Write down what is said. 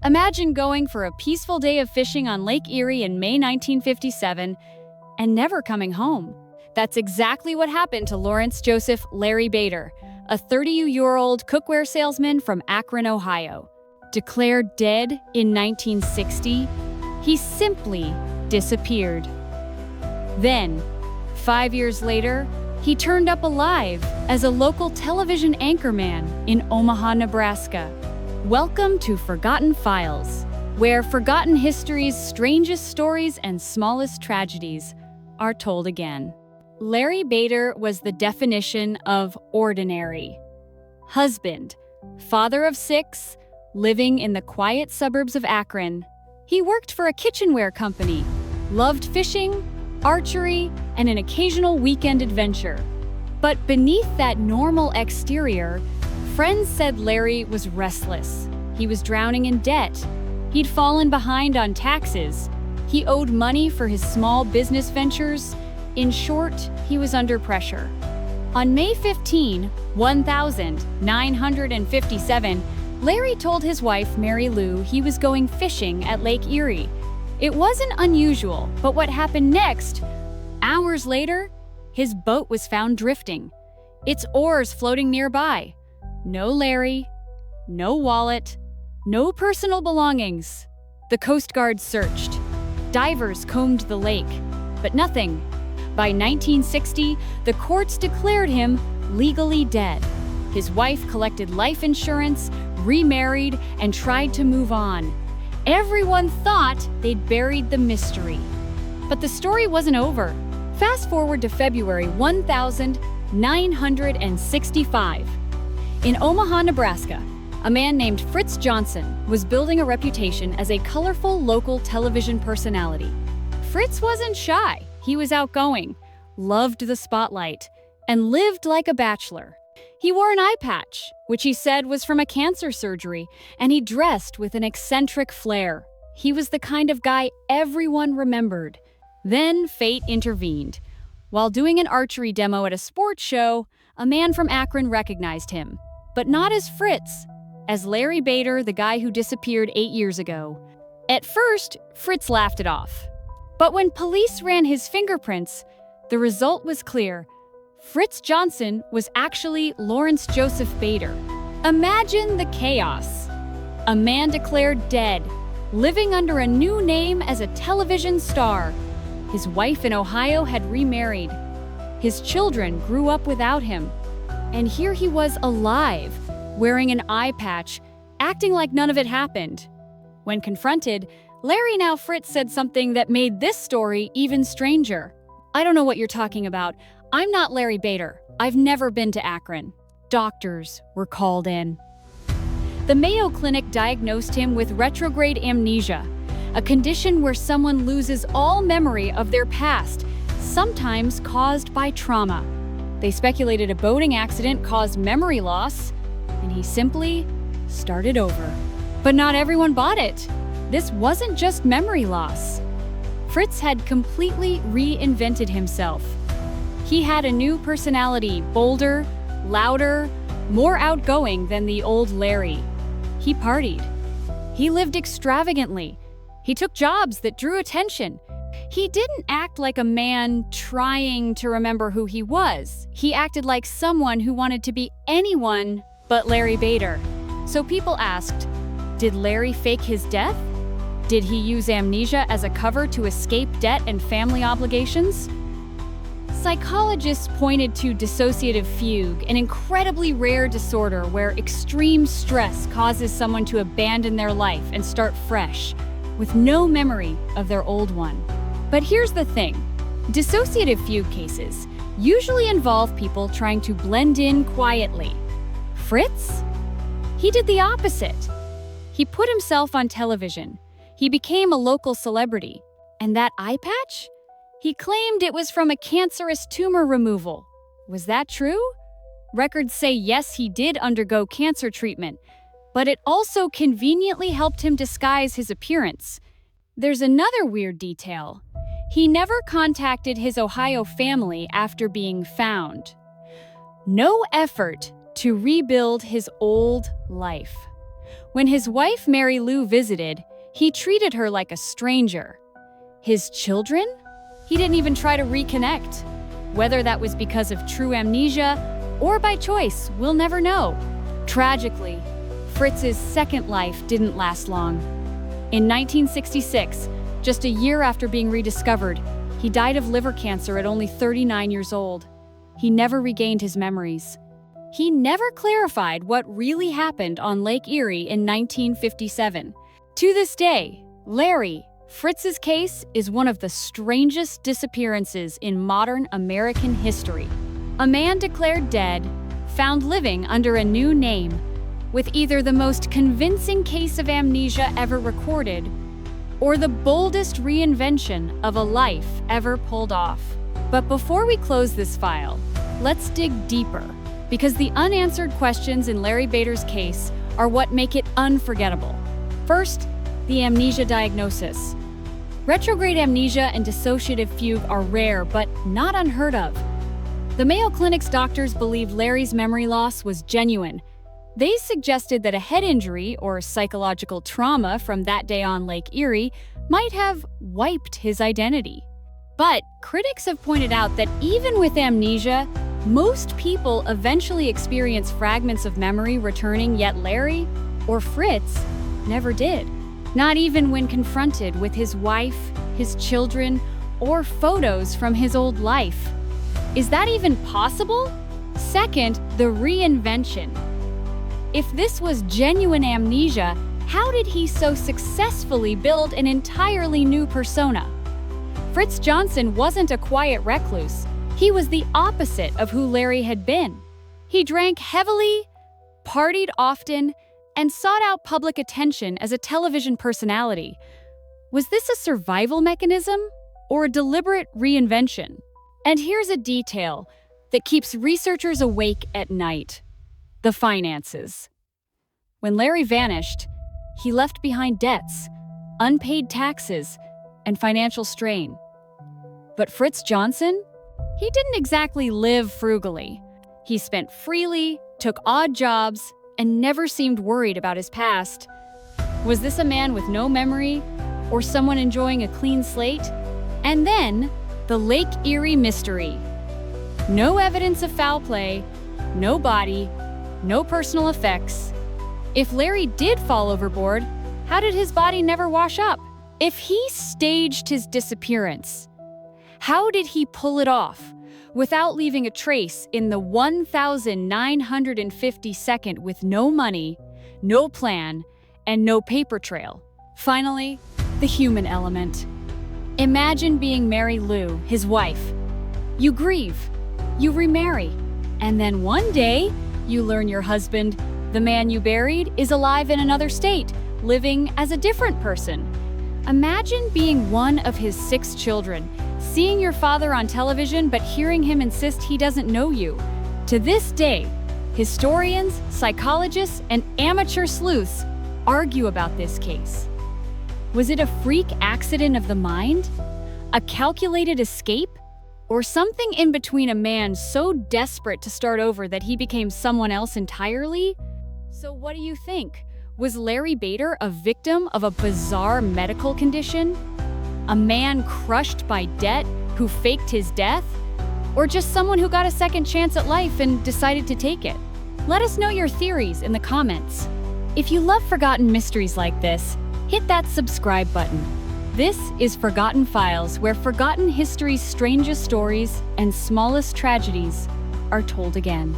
Imagine going for a peaceful day of fishing on Lake Erie in May 1957 and never coming home. That's exactly what happened to Lawrence Joseph Larry Bader, a 30-year-old cookware salesman from Akron, Ohio. Declared dead in 1960, he simply disappeared. Then, 5 years later, he turned up alive as a local television anchorman in Omaha, Nebraska. Welcome to Forgotten Files, where forgotten history's strangest stories and smallest tragedies are told again. Larry Bader was the definition of ordinary. Husband, father of 6, living in the quiet suburbs of Akron. He worked for a kitchenware company, loved fishing, archery, and an occasional weekend adventure. But beneath that normal exterior, friends said Larry was restless. He was drowning in debt. He'd fallen behind on taxes. He owed money for his small business ventures. In short, he was under pressure. On May 15, 1957, Larry told his wife, Mary Lou, he was going fishing at Lake Erie. It wasn't unusual, but what happened next? Hours later, his boat was found drifting, its oars floating nearby. No Larry, no wallet, no personal belongings. The Coast Guard searched. Divers combed the lake, but nothing. By 1960, the courts declared him legally dead. His wife collected life insurance, remarried, and tried to move on. Everyone thought they'd buried the mystery. But the story wasn't over. Fast forward to February 1965. In Omaha, Nebraska, a man named Fritz Johnson was building a reputation as a colorful local television personality. Fritz wasn't shy. He was outgoing, loved the spotlight, and lived like a bachelor. He wore an eye patch, which he said was from a cancer surgery, and he dressed with an eccentric flair. He was the kind of guy everyone remembered. Then fate intervened. While doing an archery demo at a sports show, a man from Akron recognized him, but not as Fritz, as Larry Bader, the guy who disappeared 8 years ago. At first, Fritz laughed it off. But when police ran his fingerprints, the result was clear. Fritz Johnson was actually Lawrence Joseph Bader. Imagine the chaos. A man declared dead, living under a new name as a television star. His wife in Ohio had remarried. His children grew up without him. And here he was alive, wearing an eye patch, acting like none of it happened. When confronted, Larry, now Fritz, said something that made this story even stranger. "I don't know what you're talking about. I'm not Larry Bader. I've never been to Akron." Doctors were called in. The Mayo Clinic diagnosed him with retrograde amnesia, a condition where someone loses all memory of their past, sometimes caused by trauma. They speculated a boating accident caused memory loss, and he simply started over. But not everyone bought it. This wasn't just memory loss. Fritz had completely reinvented himself. He had a new personality, bolder, louder, more outgoing than the old Larry. He partied. He lived extravagantly. He took jobs that drew attention. He didn't act like a man trying to remember who he was. He acted like someone who wanted to be anyone but Larry Bader. So people asked, did Larry fake his death? Did he use amnesia as a cover to escape debt and family obligations? Psychologists pointed to dissociative fugue, an incredibly rare disorder where extreme stress causes someone to abandon their life and start fresh, with no memory of their old one. But here's the thing. Dissociative fugue cases usually involve people trying to blend in quietly. Fritz? He did the opposite. He put himself on television. He became a local celebrity. And that eye patch? He claimed it was from a cancerous tumor removal. Was that true? Records say yes, he did undergo cancer treatment, but it also conveniently helped him disguise his appearance. There's another weird detail. He never contacted his Ohio family after being found. No effort to rebuild his old life. When his wife Mary Lou visited, he treated her like a stranger. His children? He didn't even try to reconnect. Whether that was because of true amnesia or by choice, we'll never know. Tragically, Fritz's second life didn't last long. In 1966, just a year after being rediscovered, he died of liver cancer at only 39 years old. He never regained his memories. He never clarified what really happened on Lake Erie in 1957. To this day, Larry, Fritz's case is one of the strangest disappearances in modern American history. A man declared dead, found living under a new name, with either the most convincing case of amnesia ever recorded or the boldest reinvention of a life ever pulled off. But before we close this file, let's dig deeper, because the unanswered questions in Larry Bader's case are what make it unforgettable. First, the amnesia diagnosis. Retrograde amnesia and dissociative fugue are rare, but not unheard of. The Mayo Clinic's doctors believed Larry's memory loss was genuine. They suggested that a head injury or psychological trauma from that day on Lake Erie might have wiped his identity. But critics have pointed out that even with amnesia, most people eventually experience fragments of memory returning, yet Larry, or Fritz, never did. Not even when confronted with his wife, his children, or photos from his old life. Is that even possible? Second, the reinvention. If this was genuine amnesia, how did he so successfully build an entirely new persona? Fritz Johnson wasn't a quiet recluse. He was the opposite of who Larry had been. He drank heavily, partied often, and sought out public attention as a television personality. Was this a survival mechanism or a deliberate reinvention? And here's a detail that keeps researchers awake at night: the finances. When Larry vanished, he left behind debts, unpaid taxes, and financial strain. But Fritz Johnson? He didn't exactly live frugally. He spent freely, took odd jobs, and never seemed worried about his past. Was this a man with no memory, or someone enjoying a clean slate? And then, the Lake Erie mystery. No evidence of foul play, no body, no personal effects. If Larry did fall overboard, how did his body never wash up? If he staged his disappearance, how did he pull it off without leaving a trace in the 1,950 with no money, no plan, and no paper trail? Finally, the human element. Imagine being Mary Lou, his wife. You grieve, you remarry, and then one day, you learn your husband, the man you buried, is alive in another state, living as a different person. Imagine being one of his 6 children, seeing your father on television but hearing him insist he doesn't know you. To this day, historians, psychologists, and amateur sleuths argue about this case. Was it a freak accident of the mind? A calculated escape? Or something in between, a man so desperate to start over that he became someone else entirely? So what do you think? Was Larry Bader a victim of a bizarre medical condition? A man crushed by debt who faked his death? Or just someone who got a second chance at life and decided to take it? Let us know your theories in the comments. If you love forgotten mysteries like this, hit that subscribe button. This is Forgotten Files, where forgotten history's strangest stories and smallest tragedies are told again.